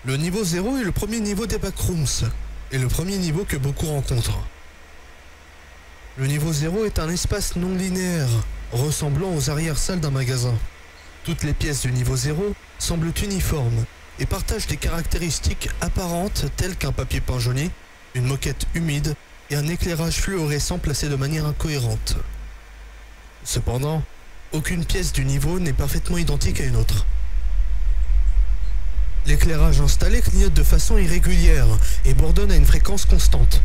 Le niveau 0 est le premier niveau des backrooms, et le premier niveau que beaucoup rencontrent. Le niveau 0 est un espace non linéaire, ressemblant aux arrière-salles d'un magasin. Toutes les pièces du niveau 0 semblent uniformes et partagent des caractéristiques apparentes telles qu'un papier peint jauni, une moquette humide et un éclairage fluorescent placé de manière incohérente. Cependant, aucune pièce du niveau n'est parfaitement identique à une autre. L'éclairage installé clignote de façon irrégulière et bourdonne à une fréquence constante.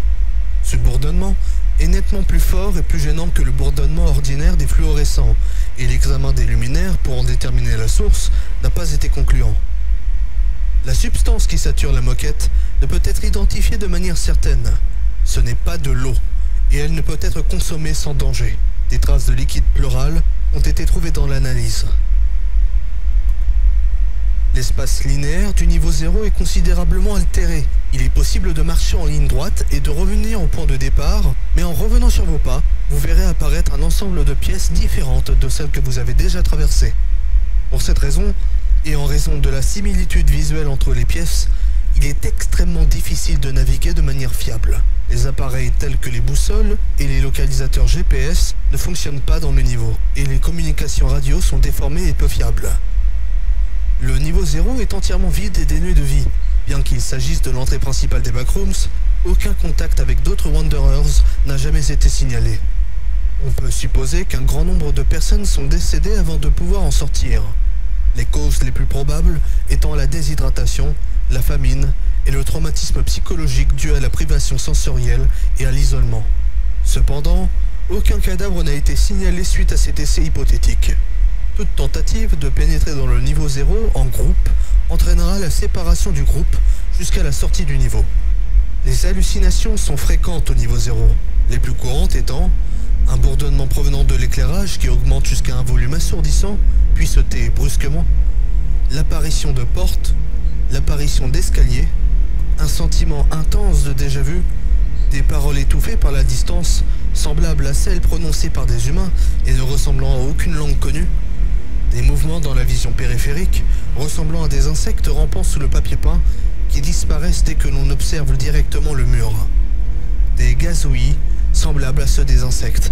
Ce bourdonnement est nettement plus fort et plus gênant que le bourdonnement ordinaire des fluorescents, et l'examen des luminaires pour en déterminer la source n'a pas été concluant. La substance qui sature la moquette ne peut être identifiée de manière certaine. Ce n'est pas de l'eau, et elle ne peut être consommée sans danger. Des traces de liquide pleural ont été trouvées dans l'analyse. L'espace linéaire du niveau 0 est considérablement altéré. Il est possible de marcher en ligne droite et de revenir au point de départ, mais en revenant sur vos pas, vous verrez apparaître un ensemble de pièces différentes de celles que vous avez déjà traversées. Pour cette raison, et en raison de la similitude visuelle entre les pièces, il est extrêmement difficile de naviguer de manière fiable. Les appareils tels que les boussoles et les localisateurs GPS ne fonctionnent pas dans le niveau, et les communications radio sont déformées et peu fiables. Le niveau 0 est entièrement vide et dénué de vie. Bien qu'il s'agisse de l'entrée principale des backrooms, aucun contact avec d'autres Wanderers n'a jamais été signalé. On peut supposer qu'un grand nombre de personnes sont décédées avant de pouvoir en sortir. Les causes les plus probables étant la déshydratation, la famine et le traumatisme psychologique dû à la privation sensorielle et à l'isolement. Cependant, aucun cadavre n'a été signalé suite à ces décès hypothétiques. Toute tentative de pénétrer dans le niveau 0 en groupe entraînera la séparation du groupe jusqu'à la sortie du niveau. Les hallucinations sont fréquentes au niveau 0, les plus courantes étant un bourdonnement provenant de l'éclairage qui augmente jusqu'à un volume assourdissant, puis se tait brusquement, l'apparition de portes, l'apparition d'escaliers, un sentiment intense de déjà-vu, des paroles étouffées par la distance, semblables à celles prononcées par des humains et ne ressemblant à aucune langue connue, des mouvements dans la vision périphérique, ressemblant à des insectes rampant sous le papier peint, qui disparaissent dès que l'on observe directement le mur. Des gazouillis, semblables à ceux des insectes.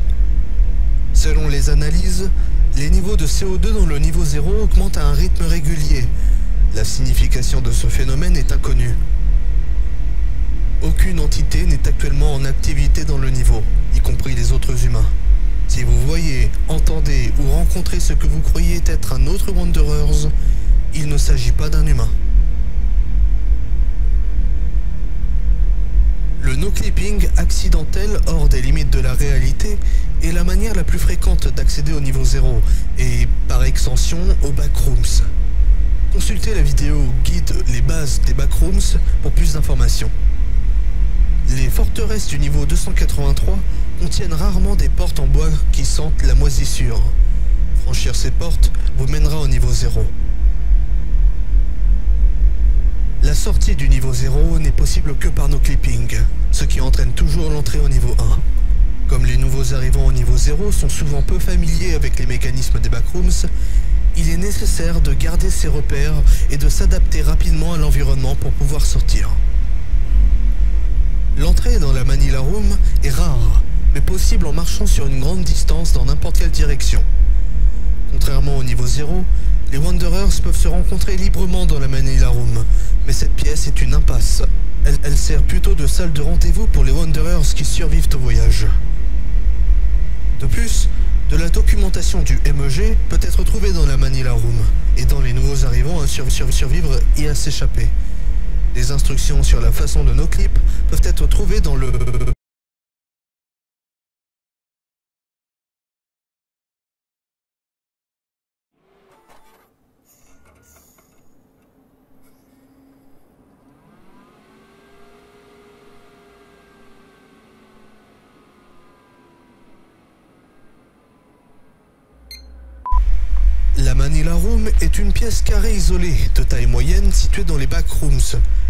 Selon les analyses, les niveaux de CO2 dans le niveau 0 augmentent à un rythme régulier. La signification de ce phénomène est inconnue. Aucune entité n'est actuellement en activité dans le niveau, y compris les autres humains. Si vous voyez, entendez ou rencontrez ce que vous croyez être un autre Wanderers, il ne s'agit pas d'un humain. Le no-clipping accidentel hors des limites de la réalité est la manière la plus fréquente d'accéder au niveau 0 et, par extension, aux backrooms. Consultez la vidéo guide les bases des backrooms pour plus d'informations. Les forteresses du niveau 283 contiennent rarement des portes en bois qui sentent la moisissure. Franchir ces portes vous mènera au niveau 0. La sortie du niveau 0 n'est possible que par no clipping, ce qui entraîne toujours l'entrée au niveau 1. Comme les nouveaux arrivants au niveau 0 sont souvent peu familiers avec les mécanismes des backrooms, il est nécessaire de garder ses repères et de s'adapter rapidement à l'environnement pour pouvoir sortir. L'entrée dans la Manila Room est rare, mais possible en marchant sur une grande distance dans n'importe quelle direction. Contrairement au niveau 0, les Wanderers peuvent se rencontrer librement dans la Manila Room, mais cette pièce est une impasse. Elle sert plutôt de salle de rendez-vous pour les Wanderers qui survivent au voyage. De plus, de la documentation du MEG peut être trouvée dans la Manila Room, aidant les nouveaux arrivants à survivre et à s'échapper. Des instructions sur la façon de no clip peuvent être trouvées dans le... La Manila Room est une pièce carrée isolée, de taille moyenne, située dans les backrooms,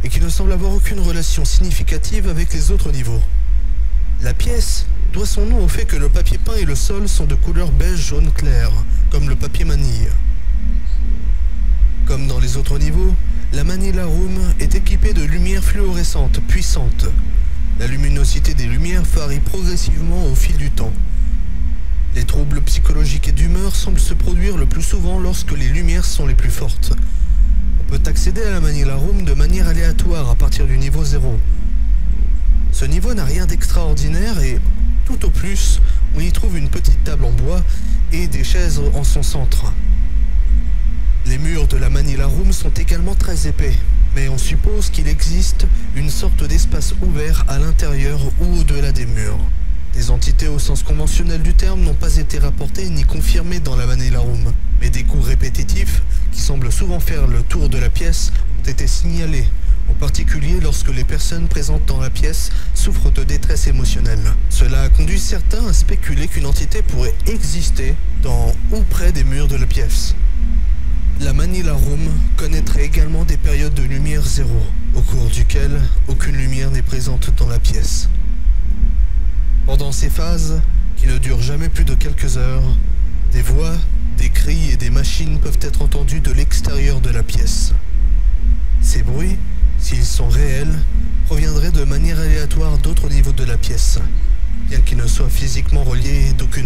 et qui ne semble avoir aucune relation significative avec les autres niveaux. La pièce doit son nom au fait que le papier peint et le sol sont de couleur beige-jaune clair, comme le papier manille. Comme dans les autres niveaux, la Manila Room est équipée de lumières fluorescentes puissantes. La luminosité des lumières varie progressivement au fil du temps. Les troubles psychologiques et d'humeur semblent se produire le plus souvent lorsque les lumières sont les plus fortes. On peut accéder à la Manila Room de manière aléatoire à partir du niveau 0. Ce niveau n'a rien d'extraordinaire et, tout au plus, on y trouve une petite table en bois et des chaises en son centre. Les murs de la Manila Room sont également très épais, mais on suppose qu'il existe une sorte d'espace ouvert à l'intérieur ou au-delà des murs. Des entités au sens conventionnel du terme n'ont pas été rapportées ni confirmées dans la Manila Room, mais des coups répétitifs, qui semblent souvent faire le tour de la pièce, ont été signalés, en particulier lorsque les personnes présentes dans la pièce souffrent de détresse émotionnelle. Cela a conduit certains à spéculer qu'une entité pourrait exister dans ou près des murs de la pièce. La Manila Room connaîtrait également des périodes de lumière zéro, au cours duquel aucune lumière n'est présente dans la pièce. Pendant ces phases, qui ne durent jamais plus de quelques heures, des voix, des cris et des machines peuvent être entendus de l'extérieur de la pièce. Ces bruits, s'ils sont réels, proviendraient de manière aléatoire d'autres niveaux de la pièce, bien qu'ils ne soient physiquement reliés d'aucune